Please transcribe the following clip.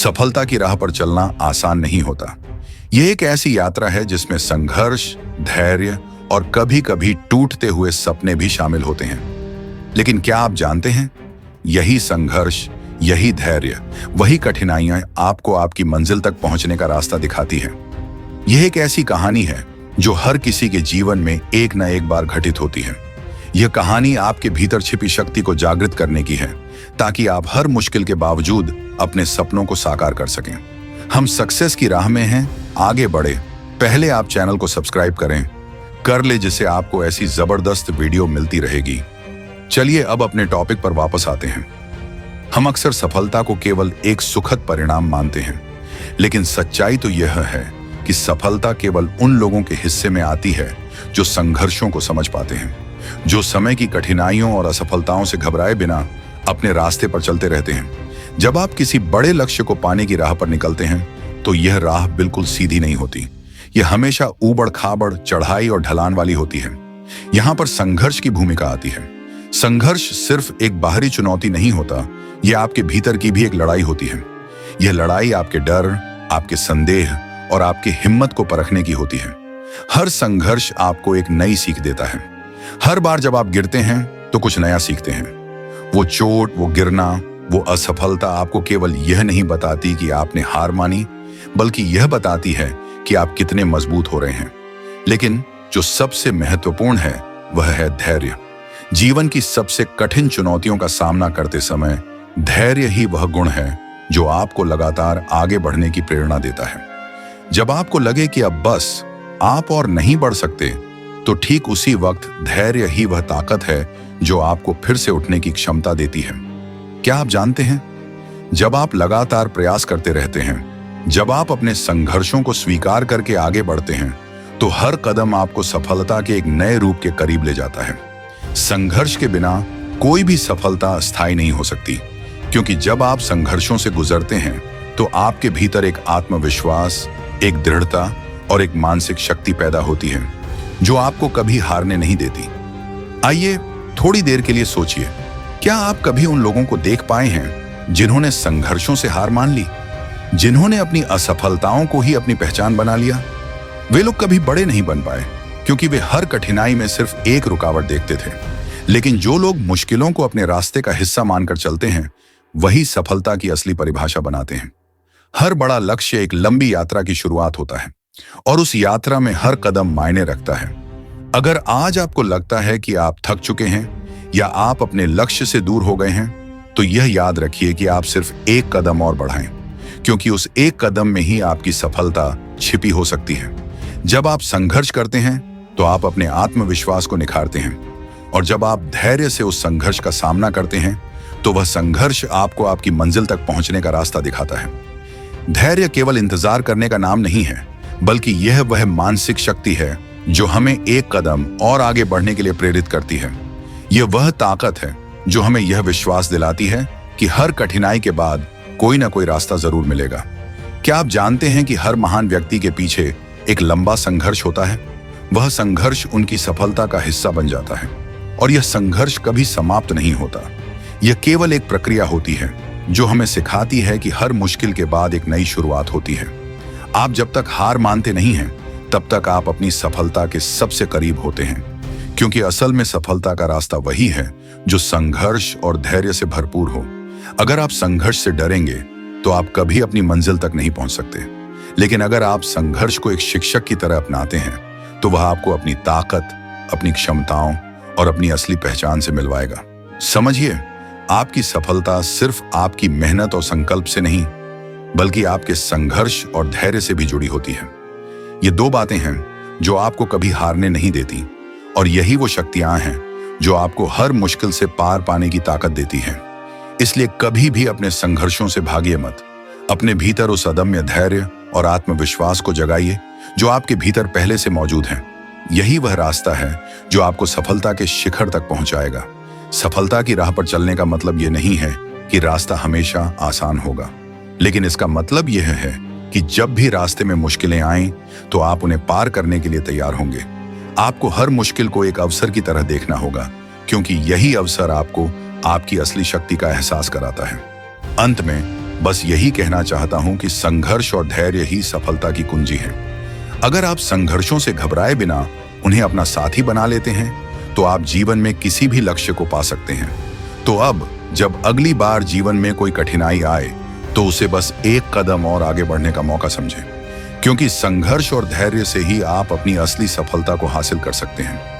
सफलता की राह पर चलना आसान नहीं होता। यह एक ऐसी यात्रा है जिसमें संघर्ष, धैर्य और कभी-कभी टूटते हुए सपने भी शामिल होते हैं। लेकिन क्या आप जानते हैं, यही संघर्ष, यही धैर्य, वही कठिनाइयां आपको आपकी मंजिल तक पहुंचने का रास्ता दिखाती है। यह एक ऐसी कहानी है जो हर किसी के जीवन में एक न एक बार घटित होती है। यह कहानी आपके भीतर छिपी शक्ति को जागृत करने की है, ताकि आप हर मुश्किल के बावजूद अपने सपनों को साकार कर सकें। हम सक्सेस की राह में हैं, आगे बढ़े। पहले आप चैनल को सब्सक्राइब कर ले, जिससे आपको ऐसी जबरदस्त वीडियो मिलती रहेगी। चलिए अब अपने टॉपिक पर वापस आते हैं। हम अक्सर सफलता को केवल एक सुखद परिणाम मानते हैं, लेकिन सच्चाई तो यह है कि सफलता केवल उन लोगों के हिस्से में आती है जो संघर्षों को समझ पाते हैं, जो समय की कठिनाइयों और असफलताओं से घबराए बिना अपने रास्ते पर चलते रहते हैं। जब आप किसी बड़े लक्ष्य को पाने की राह पर निकलते हैं, तो यह राह बिल्कुल सीधी नहीं होती। यह हमेशा ऊबड़ खाबड़, चढ़ाई और ढलान वाली होती है। यहाँ पर संघर्ष की भूमिका आती है। संघर्ष सिर्फ एक बाहरी चुनौती नहीं होता, यह आपके भीतर की भी एक लड़ाई होती है। यह लड़ाई आपके डर, आपके संदेह और आपकी हिम्मत को परखने की होती है। हर संघर्ष आपको एक नई सीख देता है। हर बार जब आप गिरते हैं तो कुछ नया सीखते हैं। वो चोट, वो गिरना, वो असफलता आपको केवल यह नहीं बताती कि आपने हार मानी, बल्कि यह बताती है कि आप कितने मजबूत हो रहे हैं। लेकिन जो सबसे महत्वपूर्ण है वह है धैर्य। जीवन की सबसे कठिन चुनौतियों का सामना करते समय धैर्य ही वह गुण है जो आपको लगातार आगे बढ़ने की प्रेरणा देता है। जब आपको लगे कि अब बस आप और नहीं बढ़ सकते, तो ठीक उसी वक्त धैर्य ही वह ताकत है जो आपको फिर से उठने की क्षमता देती है। क्या आप जानते हैं, जब आप लगातार प्रयास करते रहते हैं, जब आप अपने संघर्षों को स्वीकार करके आगे बढ़ते हैं, तो हर कदम आपको सफलता के एक नए रूप के करीब ले जाता है। संघर्ष के बिना कोई भी सफलता स्थायी नहीं हो सकती, क्योंकि जब आप संघर्षों से गुजरते हैं तो आपके भीतर एक आत्मविश्वास, एक दृढ़ता और एक मानसिक शक्ति पैदा होती है जो आपको कभी हारने नहीं देती। आइए थोड़ी देर के लिए सोचिए, क्या आप कभी उन लोगों को देख पाए हैं जिन्होंने संघर्षों से हार मान ली, जिन्होंने अपनी असफलताओं को ही अपनी पहचान बना लिया? वे लोग कभी बड़े नहीं बन पाए, क्योंकि वे हर कठिनाई में सिर्फ एक रुकावट देखते थे। लेकिन जो लोग मुश्किलों को अपने रास्ते का हिस्सा मानकर चलते हैं, वही सफलता की असली परिभाषा बनाते हैं। हर बड़ा लक्ष्य एक लंबी यात्रा की शुरुआत होता है, और उस यात्रा में हर कदम मायने रखता है। अगर आज आपको लगता है कि आप थक चुके हैं या आप अपने लक्ष्य से दूर हो गए हैं, तो यह याद रखिए कि आप सिर्फ एक कदम और बढ़ाएं, क्योंकि उस एक कदम में ही आपकी सफलता छिपी हो सकती है। जब आप संघर्ष करते हैं तो आप अपने आत्मविश्वास को निखारते हैं, और जब आप धैर्य से उस संघर्ष का सामना करते हैं, तो वह संघर्ष आपको आपकी मंजिल तक पहुंचने का रास्ता दिखाता है। धैर्य केवल इंतजार करने का नाम नहीं है, बल्कि यह वह मानसिक शक्ति है जो हमें एक कदम और आगे बढ़ने के लिए प्रेरित करती है। यह वह ताकत है जो हमें यह विश्वास दिलाती है कि हर कठिनाई के बाद कोई ना कोई रास्ता जरूर मिलेगा। क्या आप जानते हैं कि हर महान व्यक्ति के पीछे एक लंबा संघर्ष होता है? वह संघर्ष उनकी सफलता का हिस्सा बन जाता है, और यह संघर्ष कभी समाप्त नहीं होता। यह केवल एक प्रक्रिया होती है जो हमें सिखाती है कि हर मुश्किल के बाद एक नई शुरुआत होती है। आप जब तक हार मानते नहीं हैं, तब तक आप अपनी सफलता के सबसे करीब होते हैं, क्योंकि असल में सफलता का रास्ता वही है जो संघर्ष और धैर्य से भरपूर हो। अगर आप संघर्ष से डरेंगे तो आप कभी अपनी मंजिल तक नहीं पहुंच सकते, लेकिन अगर आप संघर्ष को एक शिक्षक की तरह अपनाते हैं, तो वह आपको अपनी ताकत, अपनी क्षमताओं और अपनी असली पहचान से मिलवाएगा। समझिए, आपकी सफलता सिर्फ आपकी मेहनत और संकल्प से नहीं, बल्कि आपके संघर्ष और धैर्य से भी जुड़ी होती है। ये दो बातें हैं जो आपको कभी हारने नहीं देती, और यही वो शक्तियां हैं जो आपको हर मुश्किल से पार पाने की ताकत देती हैं। इसलिए कभी भी अपने संघर्षों से भागिए मत। अपने भीतर उस अदम्य धैर्य और आत्मविश्वास को जगाइए जो आपके भीतर पहले से मौजूद है। यही वह रास्ता है जो आपको सफलता के शिखर तक पहुंचाएगा। सफलता की राह पर चलने का मतलब यह नहीं है कि रास्ता हमेशा आसान होगा, लेकिन इसका मतलब यह है कि जब भी रास्ते में मुश्किलें आएं, तो आप उन्हें पार करने के लिए तैयार होंगे। आपको हर मुश्किल को एक अवसर की तरह देखना होगा, क्योंकि यही अवसर आपको आपकी असली शक्ति का एहसास कराता है। अंत में बस यही कहना चाहता हूं कि संघर्ष और धैर्य ही सफलता की कुंजी है। अगर आप संघर्षों से घबराए बिना उन्हें अपना साथी बना लेते हैं तो आप जीवन में किसी भी लक्ष्य को पा सकते हैं। तो अब जब अगली बार जीवन में कोई कठिनाई आए तो उसे बस एक कदम और आगे बढ़ने का मौका समझें, क्योंकि संघर्ष और धैर्य से ही आप अपनी असली सफलता को हासिल कर सकते हैं।